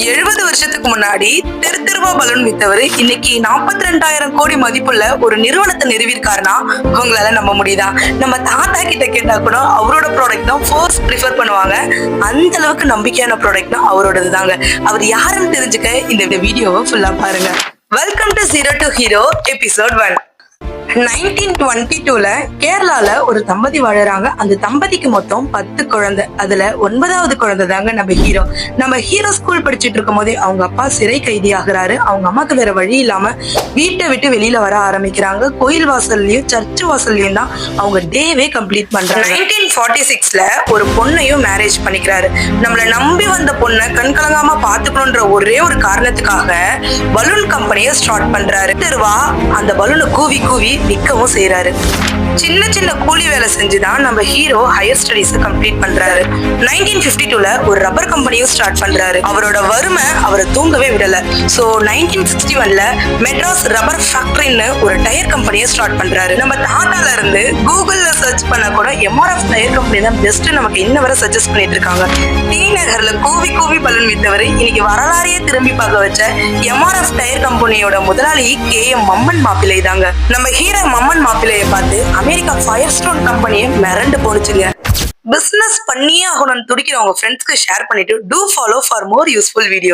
70 வருஷத்துக்கு முன்னாடி தெருவா பலூன் வித்தவர் இன்னைக்கு 42,000 கோடி மதிப்புள்ள ஒரு நிறுவனத்தை நிறுவிருக்காருன்னா உங்களால நம்ப முடியுதா? நம்ம தாத்தா கிட்ட கேட்டா கூட அவரோட ப்ராடக்ட் தான் ஃபர்ஸ்ட் ப்ரிஃபர் பண்ணுவாங்க. அந்த அளவுக்கு நம்பிக்கையான ப்ராடக்ட் தான் அவரோடது தாங்க. அவர் யாருன்னு தெரிஞ்சுக்க இந்த வீடியோவை ஃபுல்லா பாருங்க. Welcome to zero to hero episode 1. 1922ல கேரளால ஒரு தம்பதி வாழறாங்க. அந்த தம்பதிக்கு மொத்தம் 10 குழந்தை. அதுல 9வது குழந்தை தாங்க நம்ம ஹீரோ ஸ்கூல் படிச்சுட்டு இருக்கும் போதே அவங்க அப்பா சிறை கைதி ஆகுறாரு. அவங்க அம்மாக்கு வேற வழி இல்லாம வீட்டை விட்டு வெளியில வர ஆரம்பிக்கிறாங்க. கோயில் வாசல்லையும் சர்ச் வாசல்லையும் தான் அவங்க டேவே கம்ப்ளீட் பண்றாங்க. 1946ல ஒரு பொண்ணையும் மேரேஜ் பண்ணிக்கிறாரு. நம்மள நம்பி வந்த பொண்ணை கண்கலங்காம பாத்துக்கணும்ன்ற ஒரே ஒரு காரணத்துக்காக பலூன் கம்பெனியை ஸ்டார்ட் பண்றாரு. தெருவா அந்த பலூனை கூவி கூவி விற்கவும் செய்யறாரு. சின்ன சின்ன கூலி வேலை செஞ்சுதான் நம்ம ஹீரோ ஹையர் ஸ்டடீஸ் கம்ப்ளீட் பண்றாரு. 1952ல ஒரு ரப்பர் கம்பெனியும் ஸ்டார்ட் பண்றாரு. அவரோட வறுமை அவரை தூங்கவே விடல. சோ 1961ல மெட்ராஸ் ரப்பர் ஃபேக்டரின்னு ஒரு டயர் கம்பெனியை ஸ்டார்ட் பண்றாரு. நம்ம தாத்தால இருந்து கூகுள்ல சர்ச் பண்ண கூட எம்ஆர்எஃப் டயர் கம்பெனி தான் பெஸ்ட் நமக்கு இன்ன வரை சஜஸ்ட் பண்ணிட்டு இருக்காங்க. டி நகர்ல கூவி கூவி பலூன் வித்தவர் இன்னைக்கு வரலாறையே திரும்பி பார்க்க வச்ச எம்ஆர்எஃப் டயர் கம்பெனியோட முதலாளி KM மம்மன் மாப்பிள்ளை தாங்க. நம்ம ஹீரோ மம்மன் மாப்பிள்ளையை பார்த்து அமெரிக்கா ஃபயர்ஸ்டோன் கம்பெனியை மிரண்டு போனுச்சுங்க. பிசினஸ் பண்ணியே ஆகணும்னு துடிக்கிற உங்க ஃப்ரெண்ட்ஸ்க்கு ஷேர் பண்ணிட்டு do follow for more useful videos.